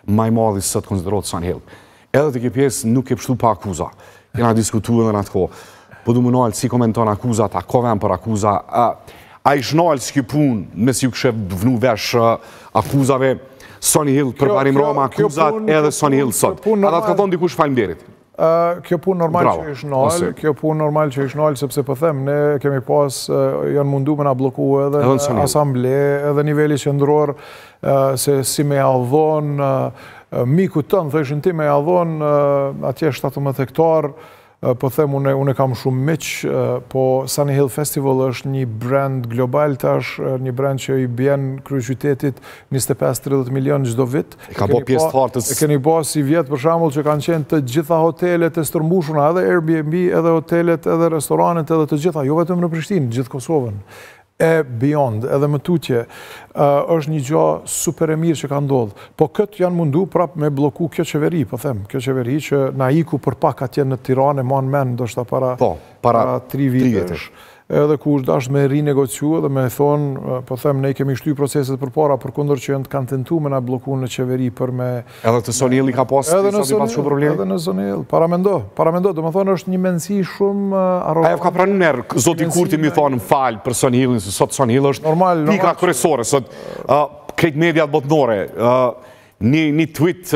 më i madh sot konsiderohet Sunny Hill. Edhe te kjo pjesë nuk e pështu pa akuza. Kena diskutuar edhe në atë kohë. Po du më nalë si komenton akuzat, a ka vend për akuza, a i shnalë s'ki pun, nësi ju kështë vënu vesh akuzave, Sunny Hill për parim Roma akuzat edhe Sunny Hill sot. Ata të ka thonë dikush falemderit. Kjo punë normal që ishë nalë, kjo punë normal që ishë nalë, sepse po them, ne kemi pas, janë mundu me na bloku edhe në asamble, edhe nivelli qendror, se si me aldhon, miku tënë, thëshin ti me aldhon, atje 17 hektar, po them, unë kam shumë miq, po Sunny Hill Festival është një brand global tash, një brand që i bjen kryeqytetit 25-30 milion çdo vit. Ka bo pjesë të hartës. E keni bo si vjet për shembull që kanë qenë të gjitha hotelet e stërmbushura, edhe Airbnb, edhe hotelet, edhe restoranet, edhe të gjitha, jo vetëm në Prishtinë, gjithë Kosovën. E beyond, edhe më tutje, është një gjë super e mirë që ka ndodhë. Po këtë janë mundu prap me bloku kjo qeveri, po them, kjo qeveri që na iku për pak atje në Tiranë, man men, do shta para 3 vitesh. Edhe ku është dash me rinegociu dhe me thonë, po them, ne kemi shty proceset për para, për kundër që janë kanë tentu me na bloku në qeveri për me... Edhe të Sunny Hill i ka pas, edhe në Sunny Hill, paramendo, do më thonë është një mendësi shumë arrogante. Ajo ka pranuar nërë, zoti Kurti mi thonë më falë për Sunny Hillin, se sot Sunny Hill është pika kryesore, sot krejt mediat botnore, një tweet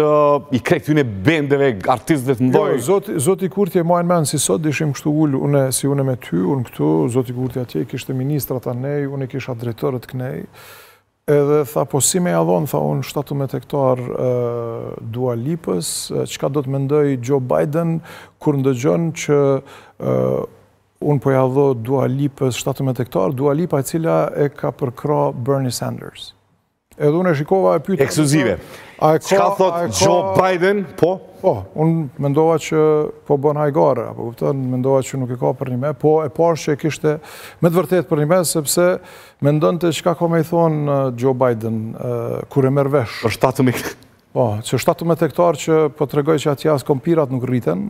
i krejt t'yne bendeve, artistëve të mdoj. Zoti Kurti e majnë menë, si sot dishim kështu ullë, si une me ty, unë këtu, Zoti Kurti atje, kishte ministrat a nej, unë kisha drejtorët kënej, edhe tha, po si me jadhon, tha unë 17 hektar Dua Lipës, qka do të mendoj Joe Biden, kur ndëgjon që unë po jadho Dua Lipës 17 hektar, Dua Lipa e cila e ka përkra Bernie Sanders. Edhe unë e shikova e pyta... Ekskluzive. Qka thot Joe Biden, po? Po, unë mendova që po bën hajgare, apo kupton, mendova që nuk e ka për një me, po e pash që e kishte me të vërtet për një me, sepse mendonte çka ka me i thonë Joe Biden kur e merr vesh. Për 17 Po, që 17 hektar që po të regoj që atje as kompirat nuk rriten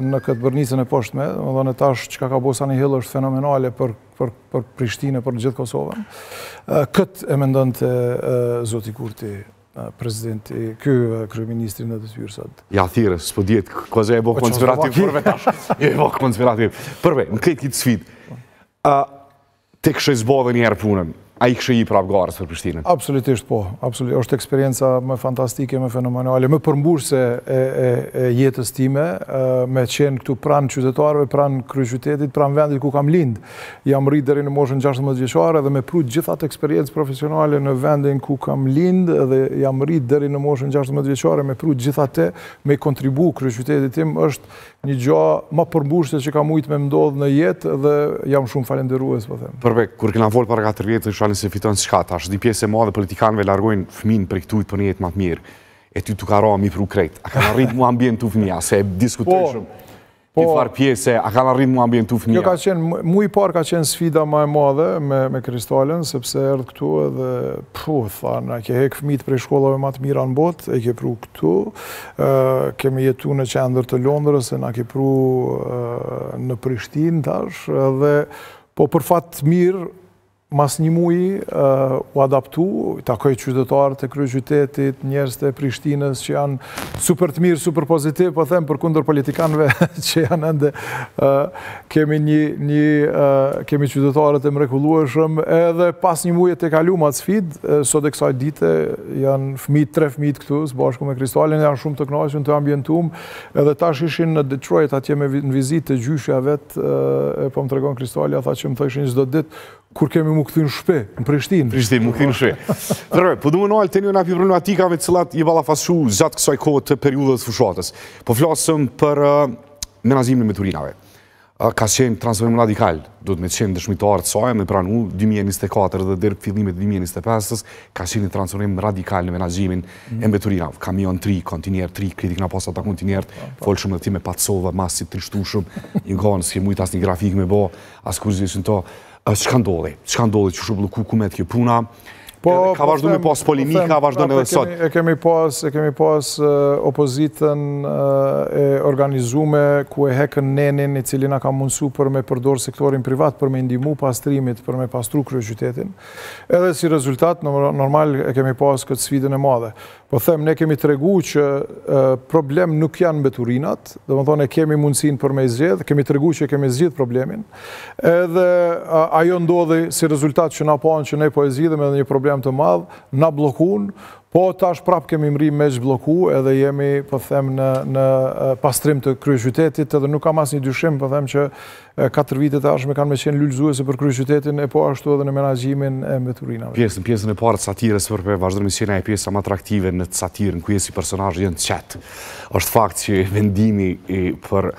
në këtë bërnicën e poshtme, dhe në tash që ka bo Sunny Hill është fenomenale për Prishtinë, për gjithë Kosovën. Këtë e mendon të Zoti Kurti, prezidenti, kryeministri në detyrë sot. Ja, thire, s'po djetë, këze e bo konspirativ përve tash. E bo konspirativ. Përve, në këtë kitë sfit, te kështë e zbodhe njerë punën, a i kështë i prap garës për Prishtinën? Absolutisht po, është eksperienca më fantastike, më fenomenale, më përmbushse e jetës time, me qenë këtu pranë qytetarëve, pranë kryeqytetit, pranë vendit ku kam lind. Jam rrit deri në moshën 16 vjeçare dhe me pru gjithat eksperiencë profesionale në vendin ku kam lind dhe jam rrit deri në moshën 16 vjeçare me pru gjithate, me kontribu kryeqytetit tim, është një gjë më përmbushse që kam ujtë me ndodhë në jetë dhe jam shumë falenderues, po them. Përve, kur kena volë para 4 vjetë, se fiton s'ka, tash di pjesë e madhe politikanëve largojnë fëmin për këtujt për një jetë më të mirë, e ty t'u ka ra mi pru krejt. A kanë arrit mu ambientu fëmija, se diskutoj shumë. Këtë farë pjesë, a kanë arrit mu ambientu fëmija? Kjo ka qenë, mu i parë ka qenë sfida ma e madhe me Kristalin, sepse erdhë këtu edhe, thanë, a ke hek fëmijët prej shkollave ma të mira në botë, e ke pru këtu, kemi jetu në qendër të Londrës, e na ke pru në Prishtinë tash, dhe po për fatë mirë, mas një muji u adaptu, takoj qytetarët e kryeqytetit, njerëz të Prishtinës që janë super të mirë, super pozitiv, po them për kundër politikanëve që janë ende, kemi qytetarët e mrekullueshëm, edhe pas një muji të kalu ma të sfid, sot e kësaj dite janë 3 fëmijët këtu, së bashku me Kristalin, janë shumë të kënaqur, të ambientum, edhe tash ishin në Detroit, atje në vizitë të gjyshja vetë, po më tregon Kristali, tha që më thëshin çdo ditë, kur kemi mu këthy në shpe, në Prishtinë. Prishtinë, mu këthy në shpe. Tërve, po du më nalë të një nga problematikave cilat i balafashu gjatë kësaj kohë të periudhët fushatës. Po flasëm për menazimin me turinave. Ka qenë transferim radikal, do të me qenë dëshmitarët saj, me pranu 2024 dhe dherë fillimet 2025, ka qenë një transferim radikal në menazimin e me turinave. Kamion 3, kontinier 3, kritik nga pasat ta kontiniert, folë shumë dhe ti me patsova, masit trishtushëm, i ngonë, s'ke mujtë as një grafik me bo, as kur zhjesin to. Që ka ndodhi që shu bloku kumet kjo puna, ka vazhdo me pas polemika, vazhdo në dhe sot. E kemi pas opozitën e organizume ku e hekën nenin i cilina ka mundësu për me përdor sektorin privat, për me ndimu pastrimit, për me pastru kryeqytetin. Edhe si rezultat, normal e kemi pas këtë sfidën e madhe. Po them, ne kemi tregu që problem nuk janë mbeturinat, dhe më thonë e kemi mundësin për me zgjedh, kemi tregu që kemi zgjidh problemin, edhe ajo ndodhi si rezultat që na panë që ne po e zgjidhim edhe një problem të madh, na blokun, po tash prap kemi mri me zhbloku edhe jemi, po them, në pastrim të kryeqytetit, edhe nuk kam asnjë dyshim, po them që 4 vitet e ardhshme kanë me qenë lullëzuese për kryeqytetin e po ashtu edhe në menaxhimin e mbeturinave. Pjesën e parë të satirës për vazhdimisht qenë e pjesa më atraktive në satirën ku si personazhi janë të qetë. Është fakt që vendimi për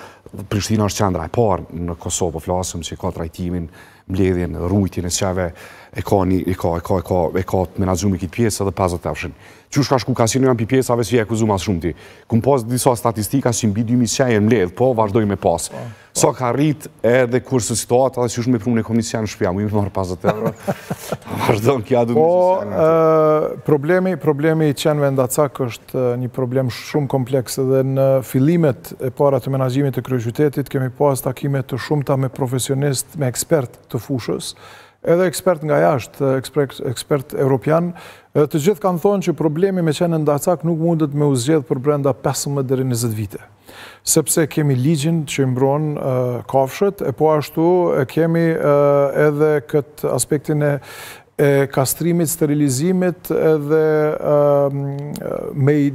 Prishtina është qendra e parë në Kosovë, po flasim që ka trajtimin, mbledhjen, rrujtjen e qeve, e ka menaxhumi këtë pjesë edhe 50 efshin. Qysh ka shku kasino janë pi pjesave që je akuzu mas shumë ti. Kum pas disa statistika që mbi 2000 qeje në mbledh, po vazhdoj me pas. Sa ka rrit edhe kur së situata dhe që shumë me prunë e komisionë në shpja, mu ime marrë 50 euro. Vazhdojnë kja du Po, problemi i qenëve ndacak është një problem shumë kompleks edhe në fillimet e para të menaxhimit të kryeqytetit kemi pas takime të shumta me profesionist, me ekspert të fushës, edhe ekspert nga jashtë, ekspert europian, të gjithë kanë thonë që problemi me qenë ndacak nuk mundet me u zgjedh për brenda 15 deri 20 vite. Sepse kemi ligjin që mbron kafshët, e po ashtu kemi edhe këtë aspektin e kastrimit, sterilizimit edhe me i